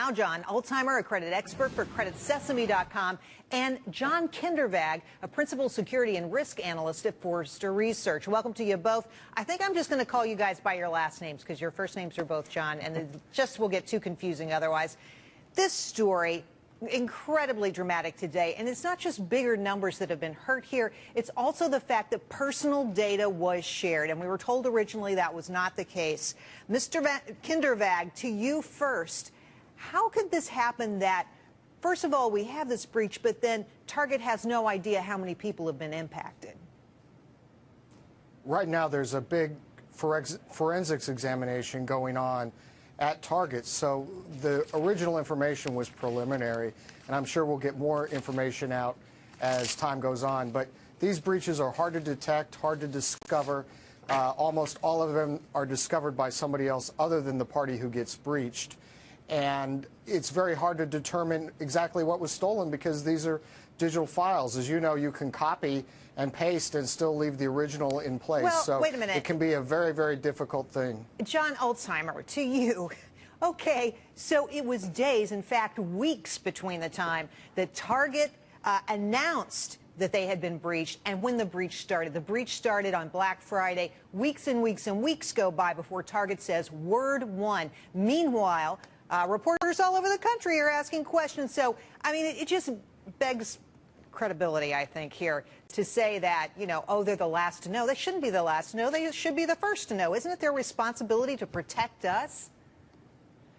now, John Ulzheimer, a credit expert for CreditSesame.com, and John Kindervag, a principal security and risk analyst at Forrester Research. Welcome to you both. I think I'm just going to call you guys by your last names because your first names are both John, and it just will get too confusing otherwise. This story, incredibly dramatic today, and it's not just bigger numbers that have been hurt here, it's also the fact that personal data was shared, and we were told originally that was not the case. Mr. Kindervag, to you first, how could this happen that, first of all, we have this breach, but then Target has no idea how many people have been impacted? Right now there's a big forensics examination going on at Target, so the original information was preliminary, and I'm sure we'll get more information out as time goes on. But these breaches are hard to detect, hard to discover. Almost all of them are discovered by somebody else other than the party who gets breached. And it's very hard to determine exactly what was stolen because these are digital files. As you know, you can copy and paste and still leave the original in place. Well, so wait a minute. It can be a very, very difficult thing. John Ulzheimer, to you. Okay, so it was days, in fact, weeks between the time that Target announced that they had been breached and when the breach started. The breach started on Black Friday. Weeks and weeks and weeks go by before Target says word one. Meanwhile, reporters all over the country are asking questions. So, I mean, it just begs credibility, I think, here to say that, you know, oh, they're the last to know. They shouldn't be the last to know. They should be the first to know. Isn't it their responsibility to protect us?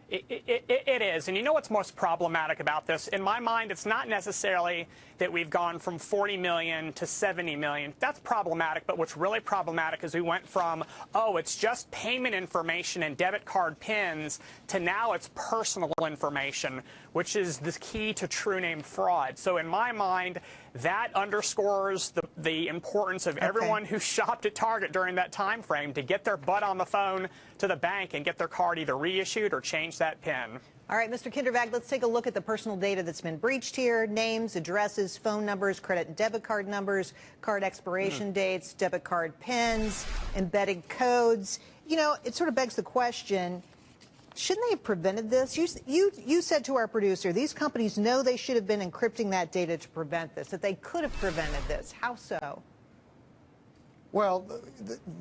It is. And you know what's most problematic about this? In my mind, it's not necessarily that we've gone from 40 million to 70 million. That's problematic. But what's really problematic is we went from, oh, it's just payment information and debit card pins to now it's personal information, which is the key to true name fraud. So in my mind, that underscores the importance of everyone who shopped at Target during that time frame to get their butt on the phone to the bank and get their card either reissued or change that PIN. All right, Mr. Kindervag, let's take a look at the personal data that's been breached here. Names, addresses, phone numbers, credit and debit card numbers, card expiration dates, debit card pins, embedded codes. You know, it sort of begs the question, shouldn't they have prevented this? You said to our producer, these companies know they should have been encrypting that data to prevent this, that they could have prevented this. How so? Well,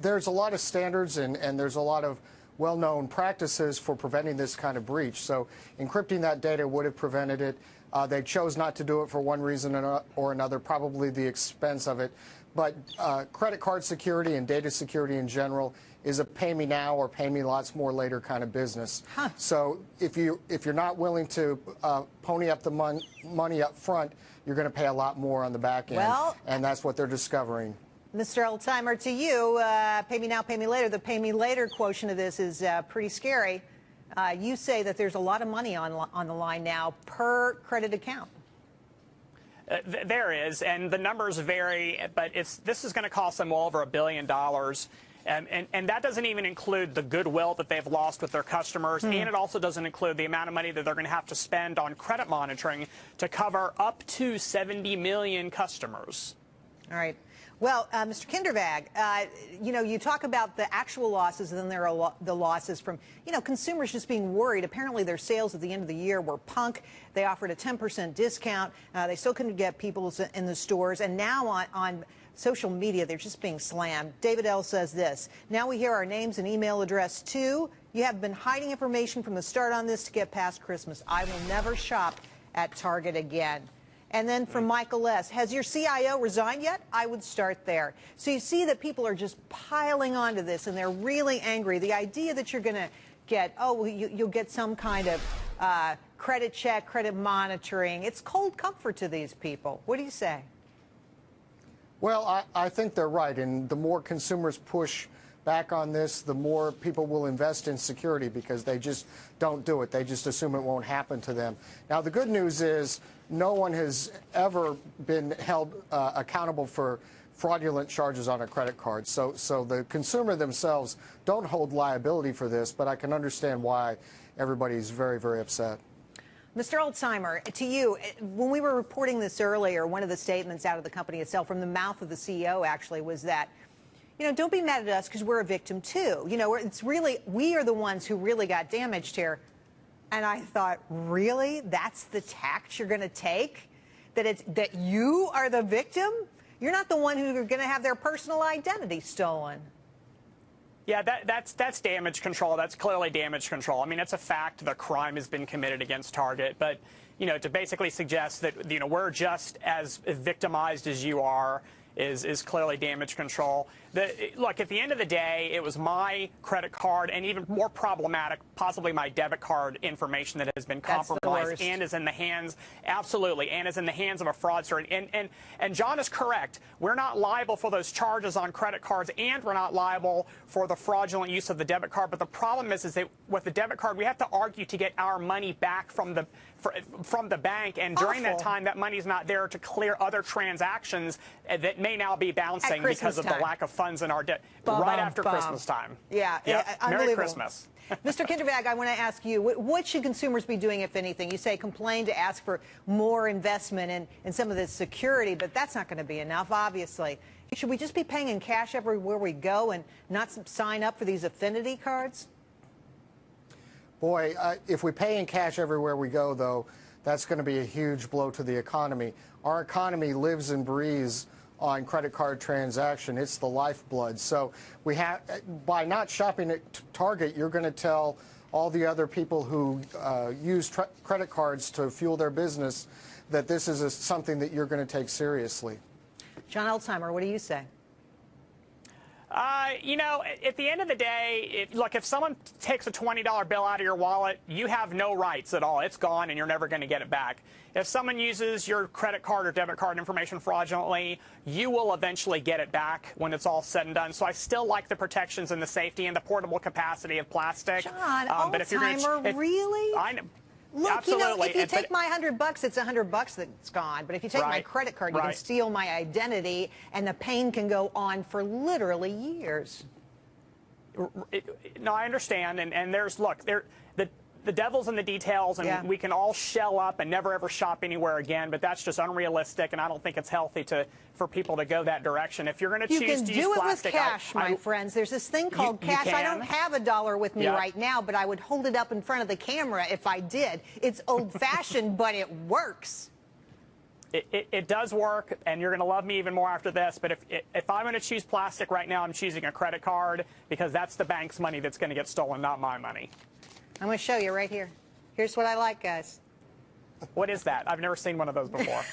there's a lot of standards and there's a lot of well-known practices for preventing this kind of breach. So encrypting that data would have prevented it. They chose not to do it for one reason or another, probably the expense of it. But credit card security and data security in general is a pay me now or pay me lots more later kind of business. So if you're not willing to pony up the money up front, you're going to pay a lot more on the back end. Well, and that's what they're discovering. Mr. Ulzheimer, to you, pay me now, pay me later. The pay me later quotient of this is pretty scary. You say that there's a lot of money on the line now per credit account. There is, and the numbers vary, but this is going to cost them well over $1 billion. And that doesn't even include the goodwill that they've lost with their customers, and it also doesn't include the amount of money that they're going to have to spend on credit monitoring to cover up to 70 million customers. All right. Well, Mr. Kindervag, you know, you talk about the actual losses, and then there are the losses from, you know, consumers just being worried. Apparently their sales at the end of the year were punk. They offered a 10% discount. They still couldn't get people in the stores. And now on social media, they're just being slammed. David L. says this: now we hear our names and email address too. You have been hiding information from the start on this to get past Christmas. I will never shop at Target again. And then from Michael S., has your CIO resigned yet? I would start there. So you see that people are just piling onto this, and they're really angry. The idea that you're going to get, oh, you'll get some kind of credit check, credit monitoring, it's cold comfort to these people. What do you say? Well, I think they're right, and the more consumers push back on this, the more people will invest in security because they just don't do it. They just assume it won't happen to them. Now, the good news is no one has ever been held accountable for fraudulent charges on a credit card. So the consumer themselves don't hold liability for this, but I can understand why everybody's very, very upset. Mr. Ulzheimer, to you, when we were reporting this earlier, one of the statements out of the company itself, from the mouth of the CEO actually, was that, you know, don't be mad at us because we're a victim too. You know, it's really, we are the ones who really got damaged here. And I thought, really? That's the tact you're going to take? That you are the victim? You're not the one who's going to have their personal identity stolen. Yeah, that's damage control. That's clearly damage control. I mean, it's a fact the crime has been committed against Target. But, you know, to basically suggest that, you know, we're just as victimized as you are is clearly damage control. Look, at the end of the day, it was my credit card and even more problematic, possibly my debit card information that has been compromised and is in the hands, absolutely, and is in the hands of a fraudster. And John is correct. We're not liable for those charges on credit cards, and we're not liable for the fraudulent use of the debit card. But the problem is that with the debit card, we have to argue to get our money back from the bank, and during that time, that money is not there to clear other transactions that may now be bouncing because of the lack of funds in our debt right after Christmas time. Yeah, yep. Unbelievable. Merry Christmas. Mr. Kindervag, I want to ask you, what should consumers be doing, if anything? You say complain to ask for more investment in some of this security, but that's not going to be enough, obviously. Should we just be paying in cash everywhere we go and not sign up for these affinity cards? Boy, if we pay in cash everywhere we go, though, that's going to be a huge blow to the economy. Our economy lives and breathes on credit card transaction. It's the lifeblood. So we have, by not shopping at Target, you're going to tell all the other people who use credit cards to fuel their business that this is something that you're going to take seriously. John Ulzheimer, what do you say? You know, at the end of the day, look, if someone takes a $20 bill out of your wallet, you have no rights at all. It's gone, and you're never going to get it back. If someone uses your credit card or debit card information fraudulently, you will eventually get it back when it's all said and done. So I still like the protections and the safety and the portable capacity of plastic. John, but if you're gonna, really? I know. Look, absolutely. You know, if you take my $100, it's $100 that's gone. But if you take my credit card, you can steal my identity, and the pain can go on for literally years. No, I understand. And there's, look, the devil's in the details, and we can all shell up and never ever shop anywhere again. But that's just unrealistic, and I don't think it's healthy for people to go that direction. If you're going to choose to use plastic, you can do it with cash, my friends. There's this thing called cash. I don't have a dollar with me right now, but I would hold it up in front of the camera if I did. It's old-fashioned, but it works. It does work, and you're going to love me even more after this. But if I'm going to choose plastic right now, I'm choosing a credit card, because that's the bank's money that's going to get stolen, not my money. I'm going to show you right here. Here's what I like, guys. What is that? I've never seen one of those before.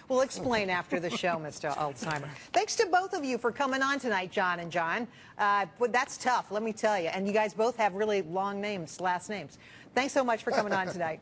We'll explain after the show, Mr. Ulzheimer. Thanks to both of you for coming on tonight, John and John. That's tough, let me tell you. And you guys both have really long names, last names. Thanks so much for coming on tonight.